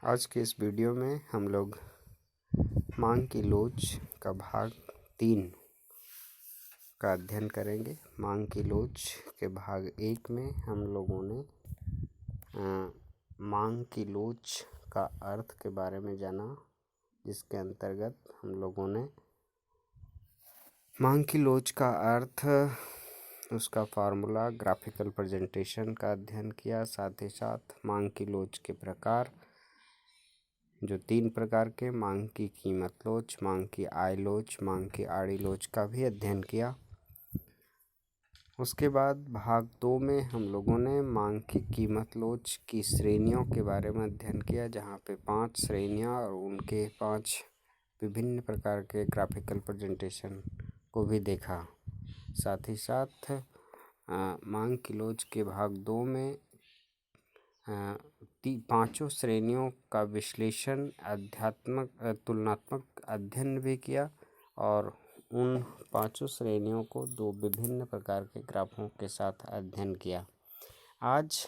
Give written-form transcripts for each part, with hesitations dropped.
आज के इस वीडियो में हम लोग मांग की लोच का भाग 3 का अध्ययन करेंगे। मांग की लोच के भाग 1 में हम लोगों ने मांग की लोच का अर्थ के बारे में जाना, जिसके अंतर्गत हम लोगों ने मांग की लोच का अर्थ, उसका फार्मूला, ग्राफिकल प्रेजेंटेशन का अध्ययन किया। साथ ही साथ मांग की लोच के प्रकार, जो 3 प्रकार के मांग की कीमत लोच, मांग की आय लोच, मांग की आड़ी लोच का भी अध्ययन किया। उसके बाद भाग 2 में हम लोगों ने मांग की कीमत लोच की श्रेणियों के बारे में अध्ययन किया, जहाँ पे 5 श्रेणियाँ और उनके 5 विभिन्न प्रकार के ग्राफिकल प्रेजेंटेशन को भी देखा। साथ ही साथ मांग की लोच के भाग 2 में 5 श्रेणियों का विश्लेषण, तुलनात्मक अध्ययन भी किया और उन 5 श्रेणियों को 2 विभिन्न प्रकार के ग्राफों के साथ अध्ययन किया। आज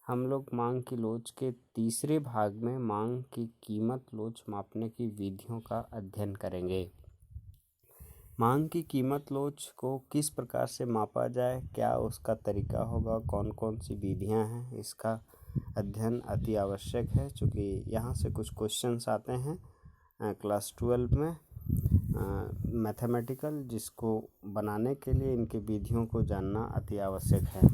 हम लोग मांग की लोच के तीसरे भाग में मांग की कीमत लोच मापने की विधियों का अध्ययन करेंगे। मांग की कीमत लोच को किस प्रकार से मापा जाए, क्या उसका तरीका होगा, कौन कौन सी विधियां हैं, इसका अध्ययन अति आवश्यक है, क्योंकि यहाँ से कुछ क्वेश्चंस आते हैं क्लास 12 में मैथमेटिकल, जिसको बनाने के लिए इनके विधियों को जानना अति आवश्यक है।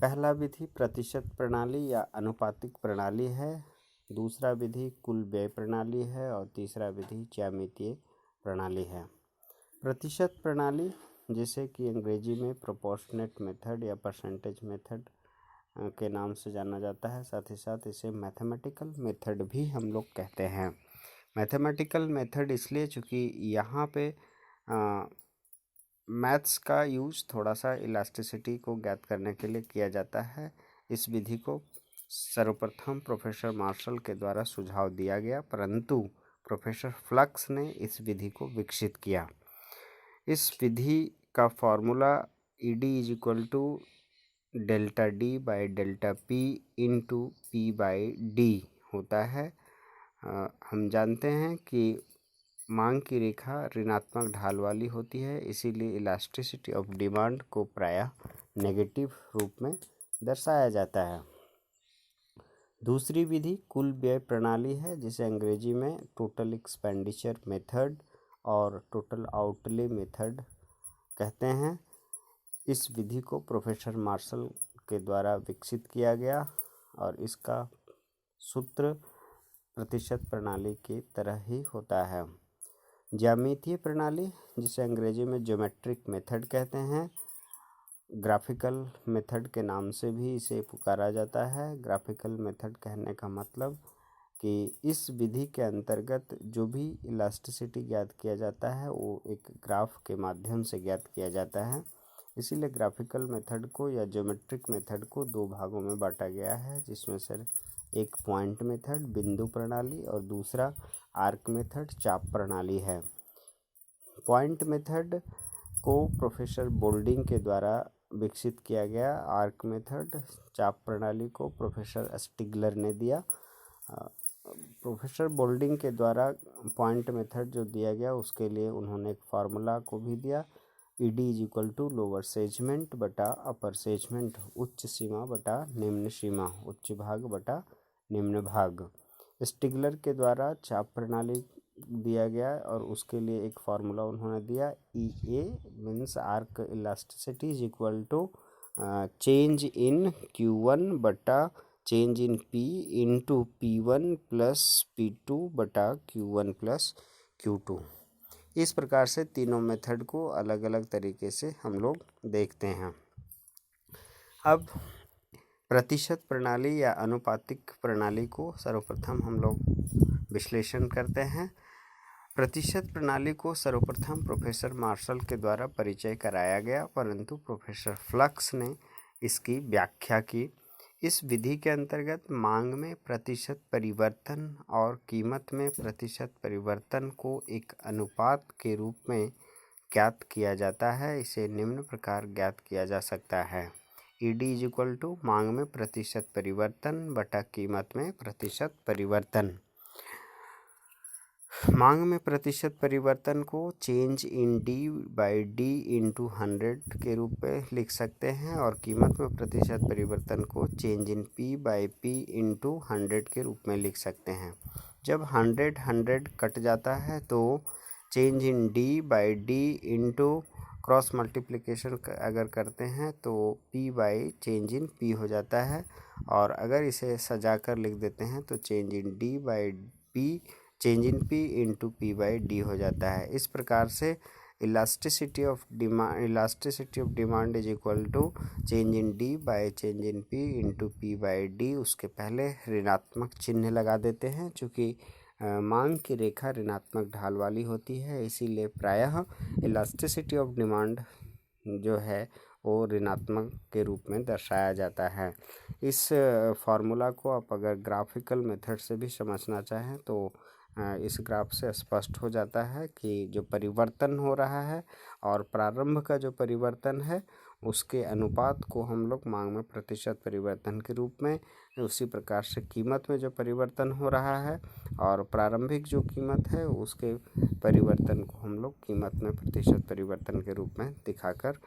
पहला विधि प्रतिशत प्रणाली या अनुपातिक प्रणाली है, दूसरा विधि कुल व्यय प्रणाली है और तीसरा विधि ज्यामितीय प्रणाली है। प्रतिशत प्रणाली, जिसे कि अंग्रेजी में प्रोपोर्शनेट मेथड या परसेंटेज मेथड के नाम से जाना जाता है, साथ ही साथ इसे मैथमेटिकल मेथड भी हम लोग कहते हैं। मैथमेटिकल मेथड इसलिए चूँकि यहाँ पे मैथ्स का यूज थोड़ा सा इलास्टिसिटी को ज्ञात करने के लिए किया जाता है। इस विधि को सर्वप्रथम प्रोफेसर मार्शल के द्वारा सुझाव दिया गया, परंतु प्रोफेसर फ्लक्स ने इस विधि को विकसित किया। इस विधि का formula ED = delta D by delta P into P by D होता है। हम जानते हैं कि मांग की रेखा ऋणात्मक ढाल वाली होती है, इसीलिए इलास्टिसिटी ऑफ डिमांड को प्रायः नेगेटिव रूप में दर्शाया जाता है। दूसरी विधि कुल व्यय प्रणाली है, जिसे अंग्रेजी में टोटल एक्सपेंडिचर मेथड और टोटल आउटले मेथड कहते हैं। इस विधि को प्रोफेसर मार्शल के द्वारा विकसित किया गया और इसका सूत्र प्रतिशत प्रणाली की तरह ही होता है। ज्यामितीय प्रणाली, जिसे अंग्रेजी में ज्योमेट्रिक मेथड कहते हैं, ग्राफिकल मेथड के नाम से भी इसे पुकारा जाता है। ग्राफिकल मेथड कहने का मतलब कि इस विधि के अंतर्गत जो भी इलास्टिसिटी ज्ञात किया जाता है वो एक ग्राफ के माध्यम से ज्ञात किया जाता है। इसीलिए ग्राफिकल मेथड को या ज्योमेट्रिक मेथड को 2 भागों में बांटा गया है, जिसमें से एक पॉइंट मेथड बिंदु प्रणाली और दूसरा आर्क मेथड चाप प्रणाली है। पॉइंट मेथड को प्रोफेसर बोल्डिंग के द्वारा विकसित किया गया। आर्क मेथड चाप प्रणाली को प्रोफेसर स्टिगलर ने दिया। प्रोफेसर बोल्डिंग के द्वारा पॉइंट मेथड जो दिया गया उसके लिए उन्होंने एक फार्मूला को भी दिया। ED = लोअर सेगमेंट बटा अपर सेगमेंट, उच्च सीमा बटा निम्न सीमा, उच्च भाग बटा निम्न भाग। स्टिगलर के द्वारा चाप प्रणाली दिया गया और उसके लिए एक फार्मूला उन्होंने दिया। EA means arc elasticity = change in Q1 बटा change in P into P1 plus P2 बटा Q1 प्लस Q2। इस प्रकार से तीनों मेथड को अलग अलग तरीके से हम लोग देखते हैं। अब प्रतिशत प्रणाली या अनुपातिक प्रणाली को सर्वप्रथम हम लोग विश्लेषण करते हैं। प्रतिशत प्रणाली को सर्वप्रथम प्रोफेसर मार्शल के द्वारा परिचय कराया गया, परंतु प्रोफेसर फ्लक्स ने इसकी व्याख्या की। इस विधि के अंतर्गत मांग में प्रतिशत परिवर्तन और कीमत में प्रतिशत परिवर्तन को एक अनुपात के रूप में ज्ञात किया जाता है। इसे निम्न प्रकार ज्ञात किया जा सकता है। ईडी इज इक्वल टू मांग में प्रतिशत परिवर्तन बटा कीमत में प्रतिशत परिवर्तन। मांग में प्रतिशत परिवर्तन को change in D by D into 100 के रूप में लिख सकते हैं और कीमत में प्रतिशत परिवर्तन को change in P by P into 100 के रूप में लिख सकते हैं। जब 100 कट जाता है तो change in D by D into cross multiplication अगर करते हैं तो P by change in P हो जाता है, और अगर इसे सजा कर लिख देते हैं तो change in D by P change in P into P by D हो जाता है। इस प्रकार से elasticity of demand is equal to change in D by change in P into P by D. उसके पहले ऋणात्मक चिन्ह लगा देते हैं, चूँकि मांग की रेखा ऋणात्मक ढाल वाली होती है, इसीलिए प्रायः इलास्टिसिटी ऑफ डिमांड जो है वो ऋणात्मक के रूप में दर्शाया जाता है। इस फार्मूला को आप अगर ग्राफिकल मेथड से भी समझना चाहें तो इस ग्राफ से स्पष्ट हो जाता है कि जो परिवर्तन हो रहा है और प्रारंभ का जो परिवर्तन है उसके अनुपात को हम लोग मांग में प्रतिशत परिवर्तन के रूप में, उसी प्रकार से कीमत में जो परिवर्तन हो रहा है और प्रारंभिक जो कीमत है उसके परिवर्तन को हम लोग कीमत में प्रतिशत परिवर्तन के रूप में दिखाकर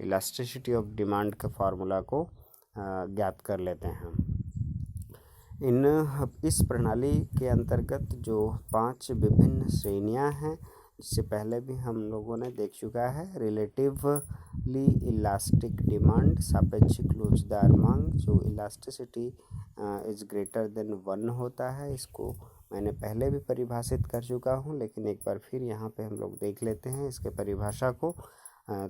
इलास्टिसिटी ऑफ डिमांड के फार्मूला को ज्ञात कर लेते हैं। इस प्रणाली के अंतर्गत जो 5 विभिन्न श्रेणियां हैं, जिससे पहले भी हम लोगों ने देख चुका है, रिलेटिवली इलास्टिक डिमांड, सापेक्षिक लोचदार मांग, जो इलास्टिसिटी इज ग्रेटर देन 1 होता है। इसको मैंने पहले भी परिभाषित कर चुका हूँ, लेकिन एक बार फिर यहाँ पे हम लोग देख लेते हैं इसके परिभाषा को।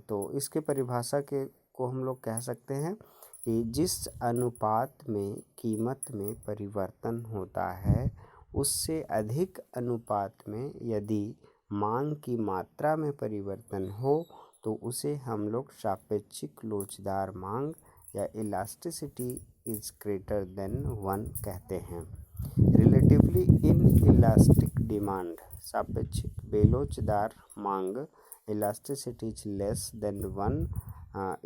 तो इसके परिभाषा को हम लोग कह सकते हैं कि जिस अनुपात में कीमत में परिवर्तन होता है उससे अधिक अनुपात में यदि मांग की मात्रा में परिवर्तन हो तो उसे हम लोग सापेक्षिक लोचदार मांग या इलास्टिसिटी इज ग्रेटर देन 1 कहते हैं। रिलेटिवली इन इलास्टिक डिमांड, सापेक्षिक बेलोचदार मांग, इलास्टिसिटी इज लेस देन 1।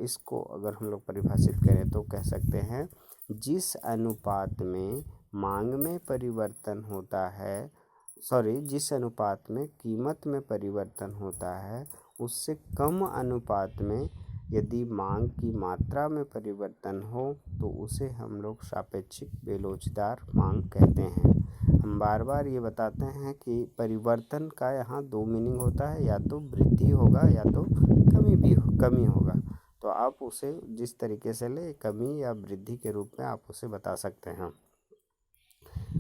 इसको अगर हम लोग परिभाषित करें तो कह सकते हैं जिस अनुपात में मांग में परिवर्तन होता है, जिस अनुपात में कीमत में परिवर्तन होता है उससे कम अनुपात में यदि मांग की मात्रा में परिवर्तन हो तो उसे हम लोग सापेक्षिक बेलोचदार मांग कहते हैं। हम बार बार ये बताते हैं कि परिवर्तन का यहाँ 2 मीनिंग होता है, या तो वृद्धि होगा या तो कमी होगा। तो आप उसे जिस तरीके से ले, कमी या वृद्धि के रूप में आप उसे बता सकते हैं।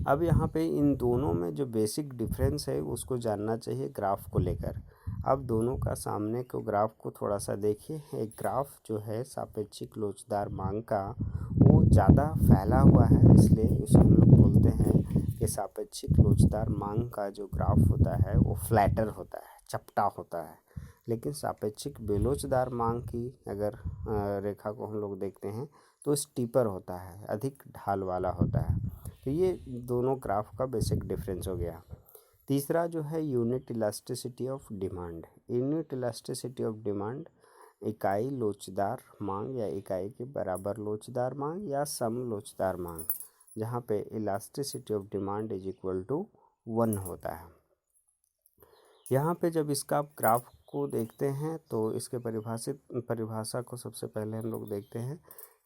अब यहाँ पे इन दोनों में जो बेसिक डिफरेंस है उसको जानना चाहिए ग्राफ को लेकर। अब दोनों का सामने को ग्राफ को थोड़ा सा देखिए। एक ग्राफ जो है सापेक्षिक लोचदार मांग का वो ज़्यादा फैला हुआ है, इसलिए उसे हम लोग बोलते हैं कि सापेक्षिक लोचदार मांग का जो ग्राफ होता है वो फ्लैटर होता है, चपटा होता है। लेकिन सापेक्षिक बेलोचदार मांग की अगर रेखा को हम लोग देखते हैं तो स्टीपर होता है, अधिक ढाल वाला होता है। तो ये दोनों ग्राफ का बेसिक डिफरेंस हो गया। तीसरा जो है unit elasticity of demand. Unit elasticity of demand इकाई लोचदार मांग या इकाई के बराबर लोचदार मांग या सम लोचदार मांग, जहाँ पे elasticity of demand is equal to 1 होता है। यहाँ पे जब इसका आप ग्राफ को देखते हैं तो इसके परिभाषा को सबसे पहले हम लोग देखते हैं।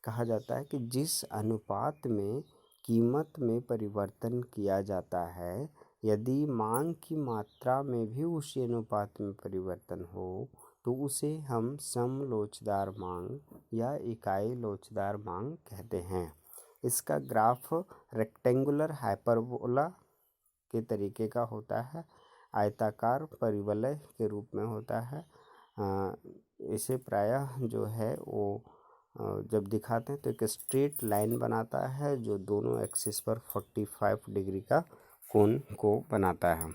कहा जाता है कि जिस अनुपात में कीमत में परिवर्तन किया जाता है, यदि मांग की मात्रा में भी उसी अनुपात में परिवर्तन हो तो उसे हम सम लोचदार मांग या इकाई लोचदार मांग कहते हैं। इसका ग्राफ रेक्टेंगुलर हाइपरबोला के तरीके का होता है, आयताकार परिवलय के रूप में होता है। इसे प्रायः जो है वो जब दिखाते हैं तो एक स्ट्रेट लाइन बनाता है जो दोनों एक्सिस पर 45 डिग्री का कोण को बनाता है।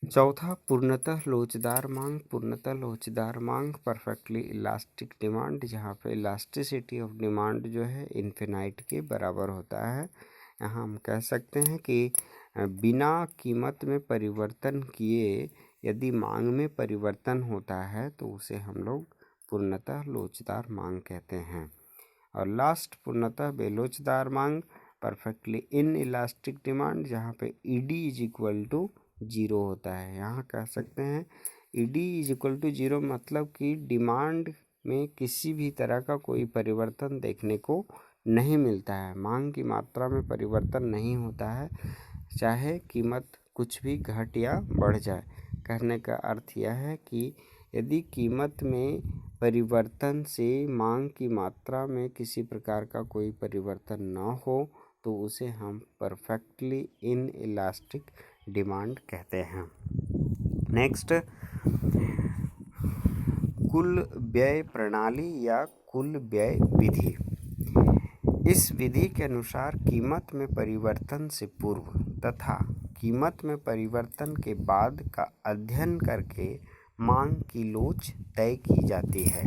चौथा, पूर्णतः लोचदार मांग। पूर्णतः लोचदार मांग परफेक्टली इलास्टिक डिमांड, जहाँ पे इलास्टिसिटी ऑफ डिमांड जो है इन्फिनाइट के बराबर होता है। यहाँ हम कह सकते हैं कि बिना कीमत में परिवर्तन किए यदि मांग में परिवर्तन होता है तो उसे हम लोग पूर्णतः लोचदार मांग कहते हैं। और लास्ट पूर्णतः बेलोचदार मांग, परफेक्टली इन इलास्टिक डिमांड, जहाँ पे ED is equal to zero होता है। यहाँ कह सकते हैं ED is equal to zero, मतलब कि डिमांड में किसी भी तरह का कोई परिवर्तन देखने को नहीं मिलता है, मांग की मात्रा में परिवर्तन नहीं होता है, चाहे कीमत कुछ भी घट या बढ़ जाए। कहने का अर्थ यह है कि यदि कीमत में परिवर्तन से मांग की मात्रा में किसी प्रकार का कोई परिवर्तन न हो तो उसे हम परफेक्टली इन इलास्टिक डिमांड कहते हैं। नेक्स्ट, कुल व्यय प्रणाली या कुल व्यय विधि। इस विधि के अनुसार कीमत में परिवर्तन से पूर्व तथा कीमत में परिवर्तन के बाद का अध्ययन करके मांग की लोच तय की जाती है।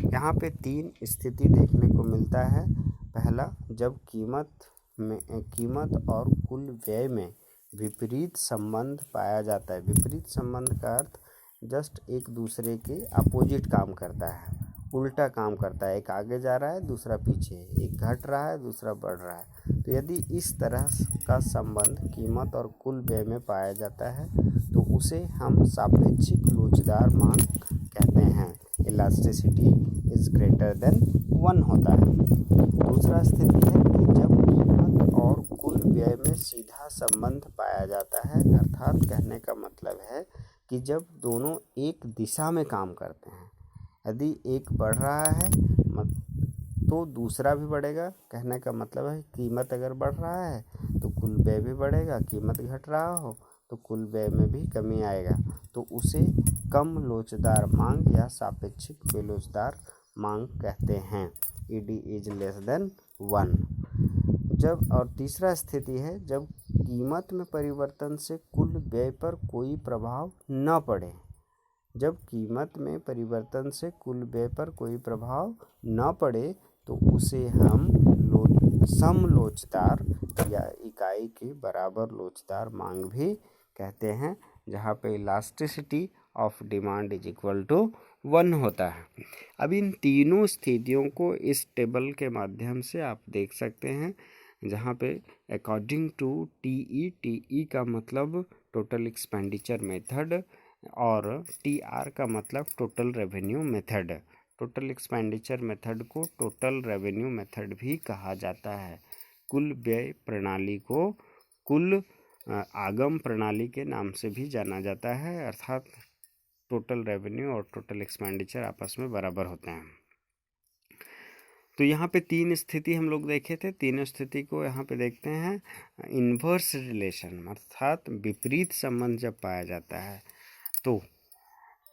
यहाँ पे तीन स्थिति देखने को मिलता है। पहला, जब कीमत और कुल व्यय में विपरीत संबंध पाया जाता है। विपरीत संबंध का अर्थ जस्ट एक दूसरे के अपोजिट काम करता है, उल्टा काम करता है, एक आगे जा रहा है दूसरा पीछे, एक घट रहा है दूसरा बढ़ रहा है। तो यदि इस तरह का संबंध कीमत और कुल व्यय में पाया जाता है तो उसे हम सापेक्षिक लोचदार मांग कहते हैं। इलास्टिसिटी इज ग्रेटर देन 1 होता है। दूसरा स्थिति है कि जब कीमत और कुल व्यय में सीधा संबंध पाया जाता है, अर्थात कहने का मतलब है कि जब दोनों एक दिशा में काम करते हैं। यदि एक बढ़ रहा है तो दूसरा भी बढ़ेगा। कहने का मतलब है कीमत अगर बढ़ रहा है तो कुल व्यय भी बढ़ेगा, कीमत घट रहा हो तो कुल व्यय में भी कमी आएगा, तो उसे कम लोचदार मांग या सापेक्षिक बेलोचदार मांग कहते हैं। ED is less than 1। जब और तीसरा स्थिति है जब कीमत में परिवर्तन से कुल व्यय पर कोई प्रभाव न पड़े। जब कीमत में परिवर्तन से कुल व्यय पर कोई प्रभाव न पड़े तो उसे हम समलोचदार या इकाई के बराबर लोचदार मांग भी कहते हैं, जहाँ पे elasticity of demand is equal to 1 होता है। अब इन तीनों स्थितियों को इस टेबल के माध्यम से आप देख सकते हैं, जहाँ पे अकॉर्डिंग टू टीई का मतलब टोटल एक्सपेंडिचर मेथड और टीआर का मतलब total revenue method. Total expenditure method को टोटल रेवेन्यू मेथड भी कहा जाता है। कुल व्यय प्रणाली को कुल आगम प्रणाली के नाम से भी जाना जाता है, अर्थात टोटल रेवेन्यू और टोटल एक्सपेंडिचर आपस में बराबर होते हैं। तो यहाँ पे तीन स्थिति हम लोग देखे थे, तीनों स्थिति को यहाँ पे देखते हैं। इन्वर्स रिलेशन अर्थात विपरीत संबंध जब पाया जाता है तो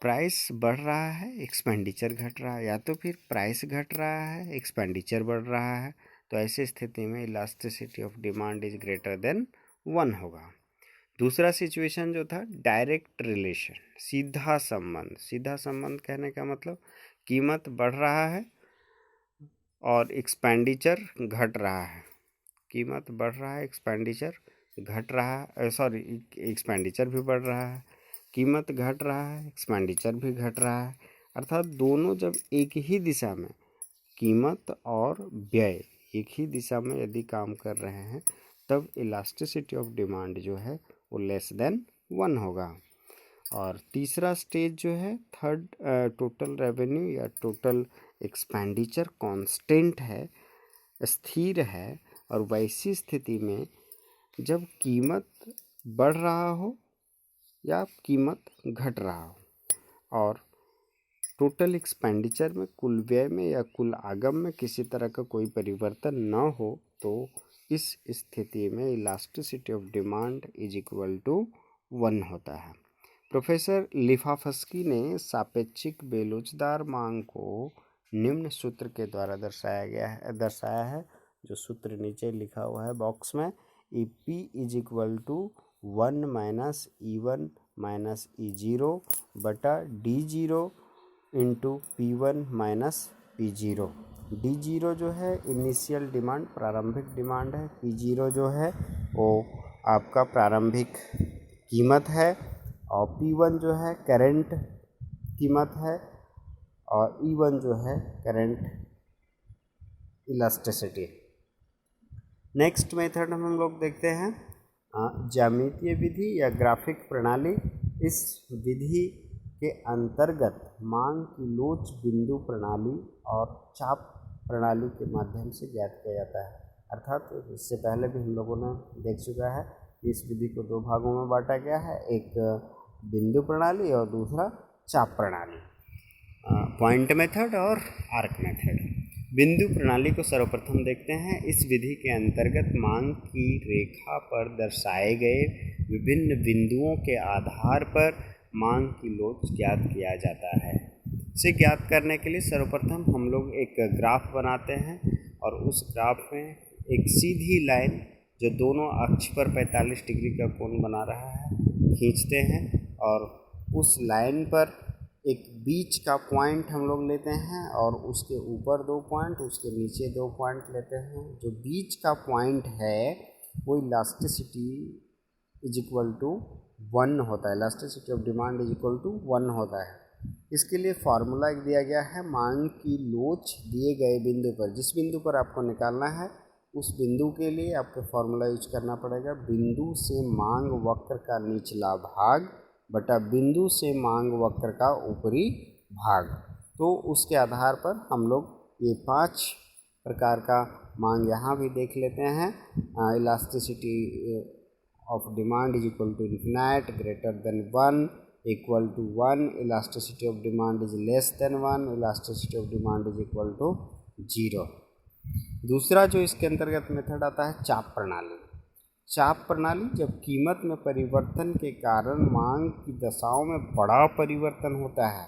प्राइस बढ़ रहा है एक्सपेंडिचर घट रहा है, या तो फिर प्राइस घट रहा है एक्सपेंडिचर बढ़ रहा है, तो ऐसी स्थिति में elasticity of demand is greater than 1 होगा। दूसरा सिचुएशन जो था डायरेक्ट रिलेशन, सीधा संबंध। सीधा संबंध कहने का मतलब कीमत बढ़ रहा है और एक्सपेंडिचर घट रहा है। कीमत बढ़ रहा है एक्सपेंडिचर घट रहा है, सॉरी एक्सपेंडिचर भी बढ़ रहा है, कीमत घट रहा है एक्सपेंडिचर भी घट रहा है, अर्थात दोनों जब एक ही दिशा में, कीमत और व्यय एक ही दिशा में यदि काम कर रहे हैं तब इलास्टिसिटी ऑफ डिमांड जो है वो लेस देन 1 होगा। और तीसरा स्टेज जो है थर्ड, टोटल रेवेन्यू या टोटल एक्सपेंडिचर कांस्टेंट है, स्थिर है, और वैसी स्थिति में जब कीमत बढ़ रहा हो या कीमत घट रहा हो और टोटल एक्सपेंडिचर में, कुल व्यय में या कुल आगम में किसी तरह का कोई परिवर्तन न हो तो इस स्थिति में elasticity of demand is equal to 1 होता है। प्रोफेसर लिफाफस्की ने सापेक्षिक बेलोचदार मांग को निम्न सूत्र के द्वारा दर्शाया है, जो सूत्र नीचे लिखा हुआ है बॉक्स में। EP is equal to 1 minus E1 minus E0 बटा D0 into P1 minus P0। D0 जो है इनिशियल डिमांड, प्रारंभिक डिमांड है, P0 जो है वो आपका प्रारंभिक कीमत है, और P1 जो है करेंट कीमत है, और E1 जो है करेंट इलास्टिसिटी। नेक्स्ट मेथड हम लोग देखते हैं ज्यामितीय विधि या ग्राफिक प्रणाली। इस विधि के अंतर्गत मांग की लोच बिंदु प्रणाली और चाप प्रणाली के माध्यम से ज्ञात किया जाता है। अर्थात इससे पहले भी हम लोगों ने देख चुका है कि इस विधि को दो भागों में बांटा गया है, एक बिंदु प्रणाली और दूसरा चाप प्रणाली, पॉइंट मेथड और आर्क मेथड। बिंदु प्रणाली को सर्वप्रथम देखते हैं। इस विधि के अंतर्गत मांग की रेखा पर दर्शाए गए विभिन्न बिंदुओं के आधार पर मांग की लोच ज्ञात किया जाता है। इसे ज्ञात करने के लिए सर्वप्रथम हम लोग एक ग्राफ बनाते हैं और उस ग्राफ में एक सीधी लाइन जो दोनों अक्ष पर 45 डिग्री का कोण बना रहा है खींचते हैं और उस लाइन पर एक बीच का पॉइंट हम लोग लेते हैं और उसके ऊपर 2 पॉइंट, उसके नीचे 2 पॉइंट लेते हैं। जो बीच का पॉइंट है वो इलास्टिसिटी इज इक्वल टू 1 होता है, elasticity of demand is equal to 1 होता है। इसके लिए फार्मूला दिया गया है, मांग की लोच दिए गए बिंदु पर, जिस बिंदु पर आपको निकालना है उस बिंदु के लिए आपको फार्मूला यूज करना पड़ेगा, बिंदु से मांग वक्र का निचला भाग बटा बिंदु से मांग वक्र का ऊपरी भाग। तो उसके आधार पर हम लोग ये 5 प्रकार का मांग यहाँ भी देख लेते हैं। Elasticity of demand is equal to infinite, greater than 1, equal to 1, elasticity of demand is less than 1, elasticity of demand is equal to 0। दूसरा जो इसके अंतर्गत मेथड आता है चाप प्रणाली। चाप प्रणाली जब कीमत में परिवर्तन के कारण मांग की दशाओं में बड़ा परिवर्तन होता है,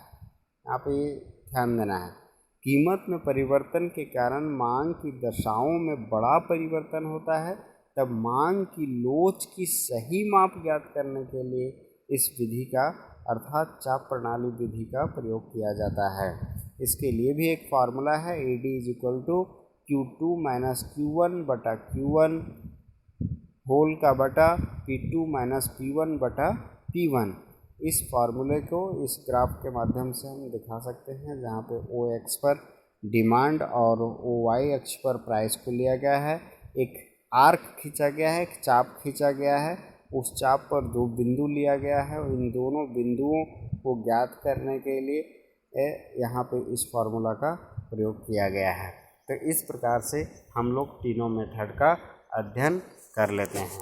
यहाँ पे ध्यान देना है, कीमत में परिवर्तन के कारण मांग की दशाओं में बड़ा परिवर्तन होता है, तब मांग की लोच की सही माप ज्ञात करने के लिए इस विधि का अर्थात चाप प्रणाली विधि का प्रयोग किया जाता है। इसके लिए भी एक फार्मूला है, AD is equal to Q2 minus Q1 बटा Q1 होल का बटा P2 माइनस P1 बटा P1। इस फार्मूले को इस ग्राफ के माध्यम से हम दिखा सकते हैं, जहाँ पे OX पर डिमांड और OY अक्ष पर प्राइस को लिया गया है, एक आर्क खींचा गया है, एक चाप खींचा गया है, उस चाप पर 2 बिंदु लिया गया है। इन दोनों बिंदुओं को ज्ञात करने के लिए यहाँ पे इस फार्मूला का प्रयोग किया गया है। तो इस प्रकार से हम लोग तीनों मेथड का अध्ययन कर लेते हैं।